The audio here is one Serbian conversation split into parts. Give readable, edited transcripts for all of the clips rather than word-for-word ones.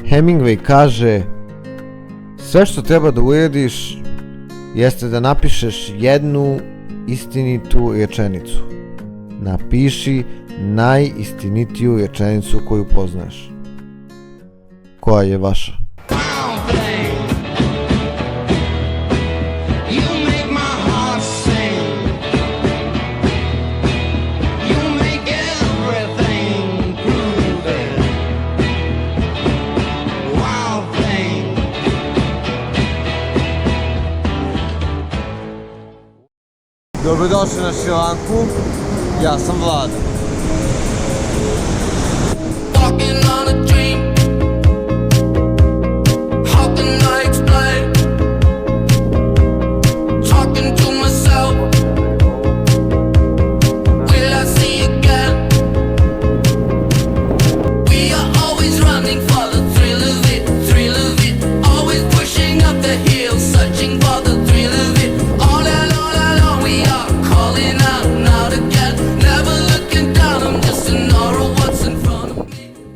Hemingway kaže: sve što treba da uradiš jeste da napišeš jednu istinitu rečenicu. Napiši najistinitiju rečenicu koju poznaš. Koja je vaša? Dobrodošli na Šrilanku, ja sam Vlada.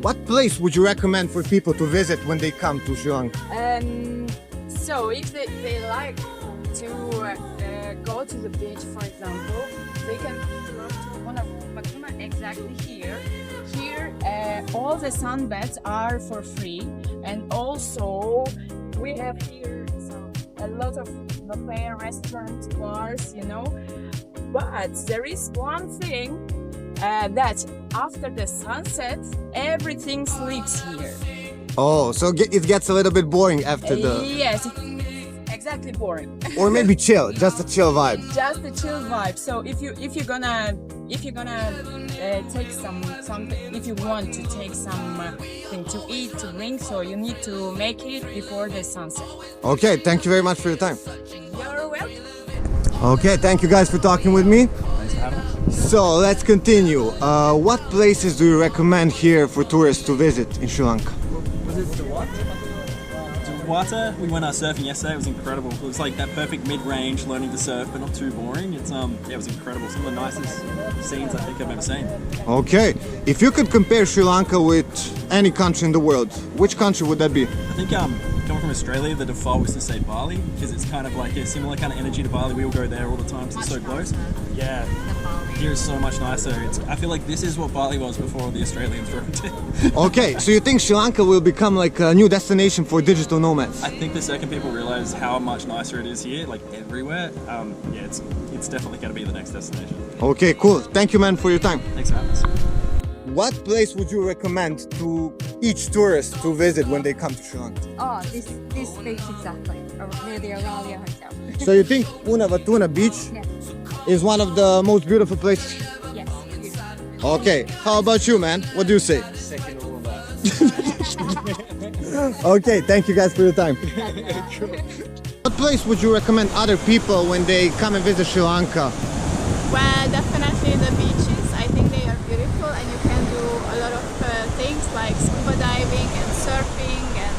What place would you recommend for people to visit when they come to Sri Lanka? So if they like to go to the beach, for example, they can go to Patuna exactly here. Here, all the sunbeds are for free, and also we have here a lot of buffet restaurants, bars, you know. But there is one thing. That after the sunset, everything sleeps here. Oh, so it gets a little bit boring after the... Yes, exactly boring. Or maybe chill, just a chill vibe. Just a chill vibe. So if you're gonna take something, if you want to take something to eat, to drink, so you need to make it before the sunset. Okay, thank you very much for your time. You're welcome. Okay, thank you guys for talking with me. Thanks for having us. So let's continue. What places do you recommend here for tourists to visit in Sri Lanka? Was it Dewata? We went surfing yesterday. It was incredible. It was like that perfect mid-range, learning to surf, but not too boring. It was incredible. Some of the nicest scenes I think I've ever seen. Okay, if you could compare Sri Lanka with any country in the world, which country would that be? I think coming from Australia, the default was to say Bali because it's kind of like a similar kind of energy to Bali. We all go there all the time because it's so close. Yeah, here is so much nicer. I feel like this is what Bali was before the Australians wrote it. Okay, so you think Sri Lanka will become like a new destination for digital nomads? I think the second people realize how much nicer it is here, like everywhere, yeah, it's definitely going to be the next destination. Okay, cool. Thank you, man, for your time. Thanks for having us. What place would you recommend to each tourist to visit when they come to Sri Lanka? Oh, this beach exactly, near the Aralia Hotel. So you think Unavattuna Beach Yes, is one of the most beautiful places? yes, beautiful. Okay, how about you, man? What do you say? Second all of that. Okay, thank you guys for your time. What place would you recommend other people when they come and visit Sri Lanka? Well, definitely the beaches. I think they are beautiful and you can do a lot of things like scuba diving and surfing and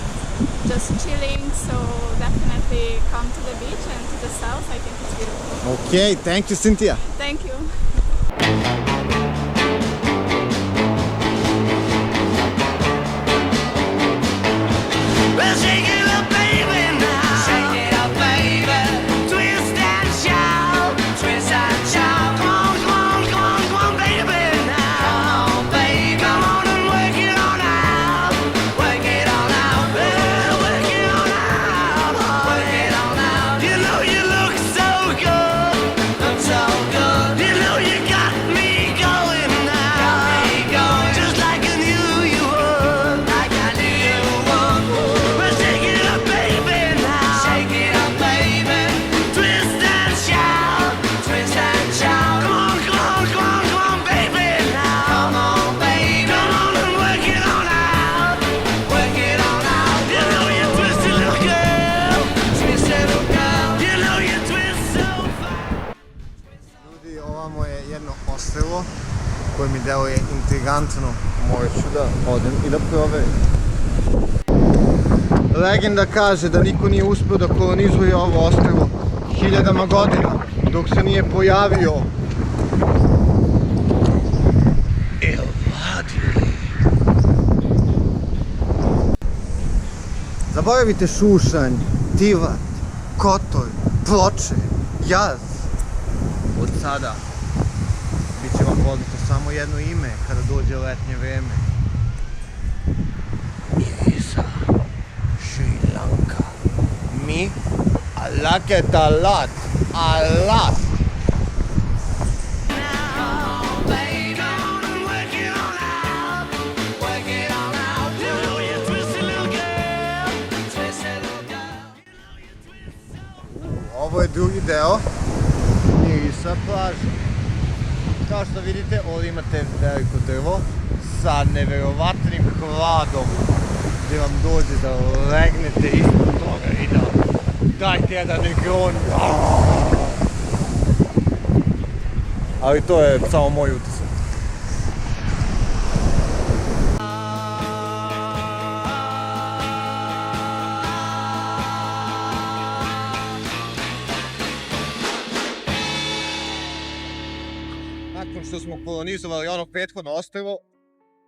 just chilling. So definitely come to the beach and to the south. I think it's beautiful. Okay, thank you, Cynthia. Thank you. Well, shake it up, baby, now. Shake it up, baby. Twist and shout. Twist and shout. Come on, come on, come on, come on, baby, now. Come on, baby. Come on and work it on out. Work it on out. Well, work it on out. Work it on out. You know you look so good. Look so good. You know you got me going now. Got me going. Just like I knew you would. Like I knew you would. Well, shake it up, baby, now. Shake it up, baby. Twist and shout. Twist and shout. Come on, come on, come on, come on, baby, now. Come on, baby. Come on and work it on out. Work it on out. You know you twisted little girl. Twisted little girl. You know you twist so fine. Ljudi, ovamo je jedno ostrvo koje mi deluje intrigantno. Morat ću da odem i da proverim. Legenda kaže da niko nije uspio da kolonizuje ovo ostrvo hiljadama godina, dok se nije pojavio El Vadi. Zaboravite šušanj, tivat, kotor, ploče, jaz. Od sada bit će vam poznato samo jedno ime kada dođe letnje vreme. Irisa, Sri Lanka. Mi, alake talat, alat. Ovo je drugi deo Mirisa plaža. Kao što vidite, ovdje imate veliko drvo sa neverovatnim hladom gdje vam dođe da legnete ispod toga i da dajte jedan negron. Ali to je samo moj utisak. Nakon što smo kolonizovali ono prethodno ostrvo,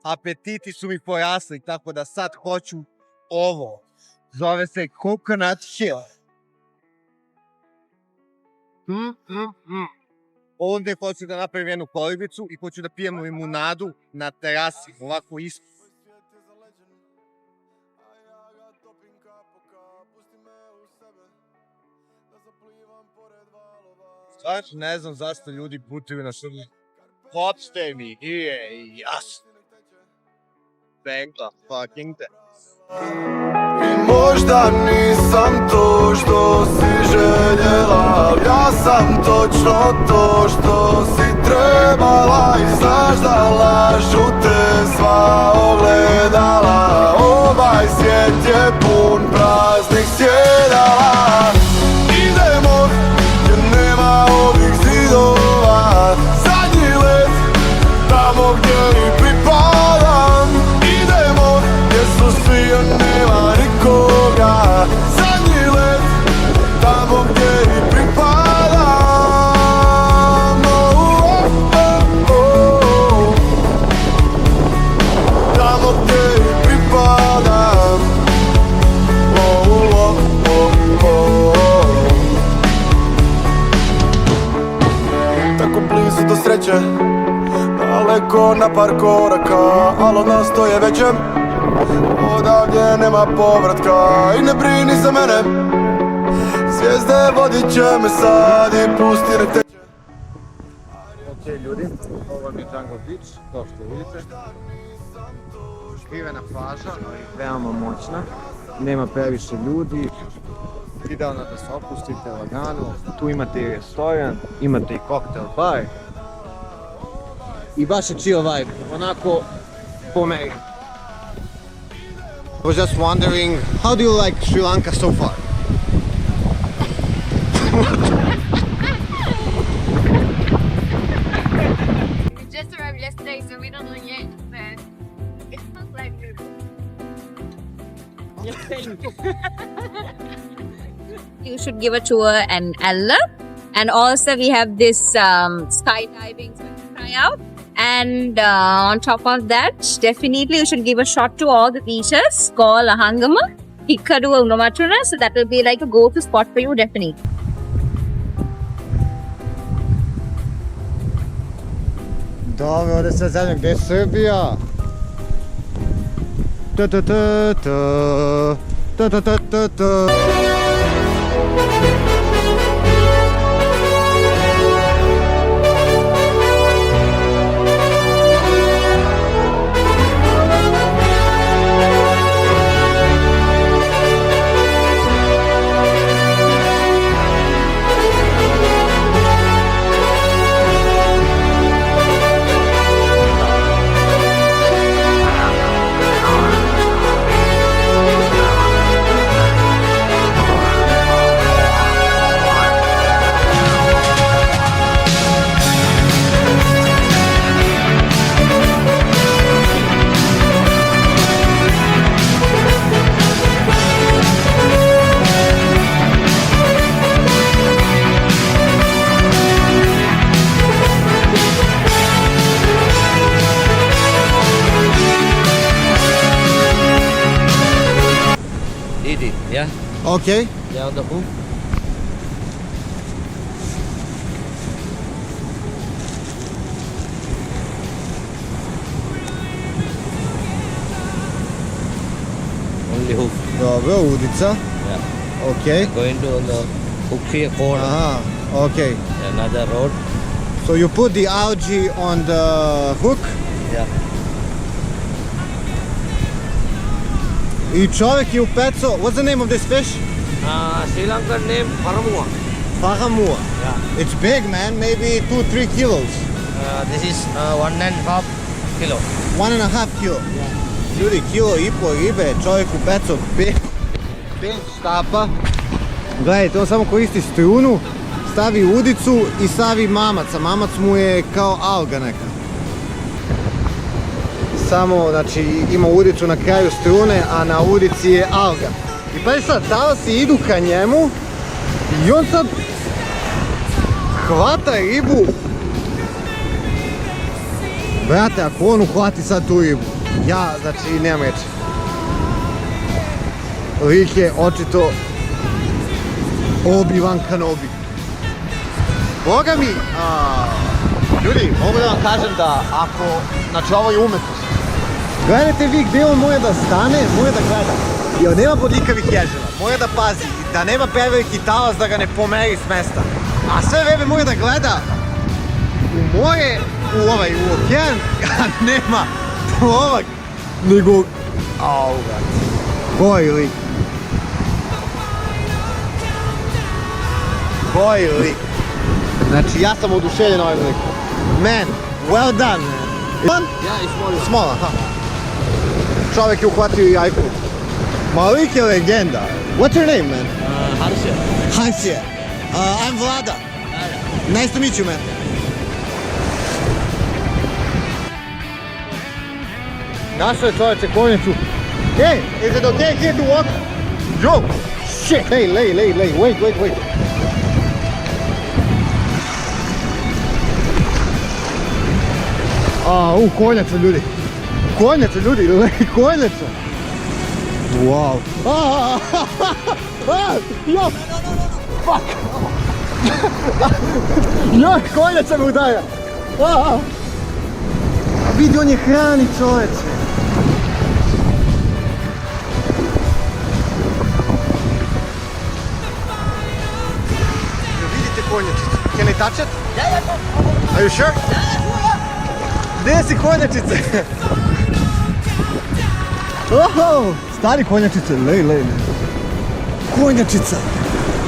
apetiti su mi porasli, tako da sad hoću ovo. Zove se Coconut Hill. Ovdje hoću da napravim jednu kolibicu i hoću da pijem limunadu na terasi, ovako ispod. Stvarno ne znam zašto ljudi putuju na šumu. Hoćete mi, je jasno. Thank the fucking day. I možda nisam to što si željela, ja sam točno to što si trebala. I znaš da lažu te sva ogledala, ovaj svijet je pun praznih sjedala. Idemo jer nema ovih zidova, zadnji let tamo gdje i pripadam. Idemo jer su svi, a nema nikoga, zadnji let tamo gdje i pripadam. Tamo gdje i pripadam. Tako blizu do sreće, daleko na par koraka, ali od nas to je veće. Odavdje nema povratka i ne brini za mene, zvijezde vodit će me sad i pusti nek teče. Ok ljudi, ovo mi je Jungle Beach, kao što vidite. Skrivena plaža, ali veoma moćna. Nema previše ljudi. Idealno da se opustite lagano. Tu imate i restoran, imate i koktel bar. I baš je chill vibe, onako po meri. I was just wondering, how do you like Sri Lanka so far? We just arrived yesterday, so we don't know yet, but it smells like good. You should give a tour in Ella. And also we have this skydiving, so you can try out. And on top of that, definitely you should give a shot to all the beaches called Ahangama, Hikkaru, Ungamatuna. So that will be like a go-to spot for you, definitely. Dobro, ovdje sve zemlje, gdje je Srbija? eat it. Yeah, Okay. yeah, on the hook. Only hook. Dobro, udica. Yeah. Okay. Going to on the hook here corner. Aha, okay. Another road. So you put the algae on the hook Yeah. i čovjek je upeco, what's the name of this fish? Sri Lankan name Paramua. Fahamua. Yeah. It's big, man, maybe 2-3 kilos. This is 1.5 kilo. 1.5 kilo. Ljudi, kilo i po ribe, čovjek upeco 5 štapa. Gledajte, on samo koristi strunu, stavi udicu i stavi mamac, a mamac mu je kao alga neka. Samo, znači, ima udicu na kraju strune, a na udici je alga. I pa sad, talasi idu ka njemu i on sad hvata ribu. Brate, ako on uhvati sad tu ribu, ja, znači, nemam reći. Lik je očito Obi-Wan Kenobi. Boga mi, ljudi, mogu da vam kažem da ako, znači ovo je umetnost. Gledajte vi gdje on može da stane, može da gleda. Jer nema bodljikavih ježeva, može da pazi, da nema preveliki talas da ga ne pomeri s mesta. A sve vreme može da gleda u more, u okean, a nema plovak, nego... Au, brate. Koji lik? Koji lik? Znači, ja sam oduševljen ovim likom. Man, well done, man. Yeah, it's small. Small, aha. Čovjek je uhvatio i jajku. Ma lik je legenda. What's your name, man? Harsha. Hansje. I'm Vlada. Nice to meet you, man. Našao je čovječe konjicu. Hey, is it okay here to walk? Joe! Shit! Hey, lay, wait. Konjača ljudi. Konjača ljudi, konjača. Wow. Jo! Fuck! Jo, konjača me udaja. Vidi, on je hrani čoveče. Vidite konjačicu. Can I touch it? Are you sure? Gdje si konjačice? Oho, stari konjačice, lej. Konjačica.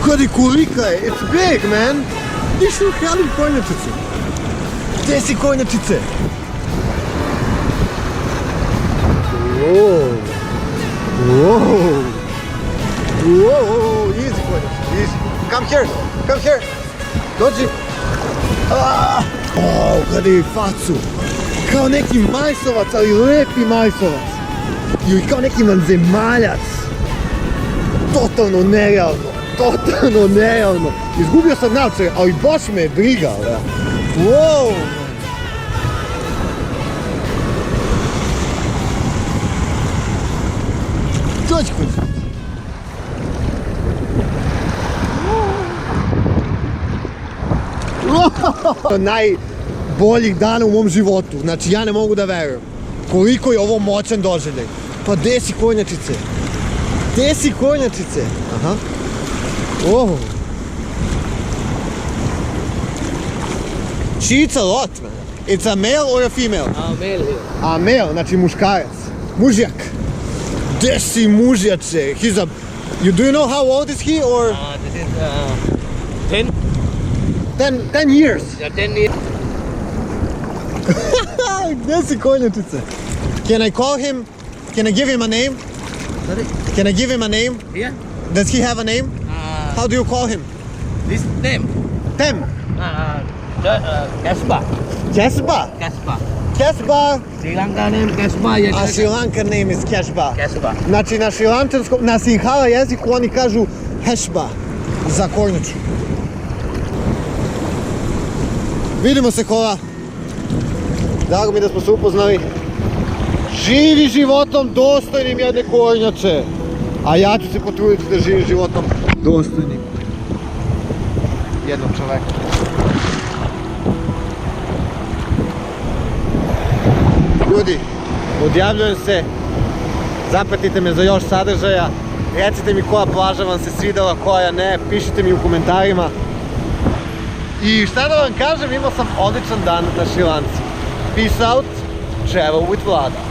Kodi kolika je, it's big, man. Gdje si uhranim konjačice? Gdje si konjačice? Whoa, easy konjačice, easy. Come here. Dođi. Gledaj joj facu. Kao neki majsovac, ali lepi majsovac. I kao neki vanzemaljac. Totalno nerealno. Izgubio sam naočare, ali baš me je briga, da. Wow. Dođi kući. Najboljih dana u mom životu, znači ja ne mogu da verujem koliko je ovo moćan doživljaj. Pa gdje si konjačice? Aha. Oh. It's a lot, man. It's a male or a female? Male here. A male, znači muškarac. Mužjak. Gdje si mužjače? Do you know how old is he or? This is 10. 10 years. Yeah, 10 years. Gdje si konjačice? Can I call him? Can I give him a name? Sorry? Can I give him a name? Here? Does he have a name? How do you call him? This name? Tem. Kasbah. Kesba. Kesba. Sri Lanka name Kasbah. A Sri Lanka name is Kesba. Kasbah. Znači na šrilančanskom, na Sinhala jeziku oni kažu Hešba za kornjaču. Vidimo se kola. Drago mi da smo se upoznali. Živi životom dostojnim jedne kornjače. A ja ću se potruditi da živim životom dostojnim jednog čoveka. Ljudi, odjavljujem se, zapratite me za još sadržaja, recite mi koja plaža vam se svidela, koja ne, pišite mi u komentarima. I šta da vam kažem, imao sam odličan dan na Šrilanci. Peace out, travel with Vlada.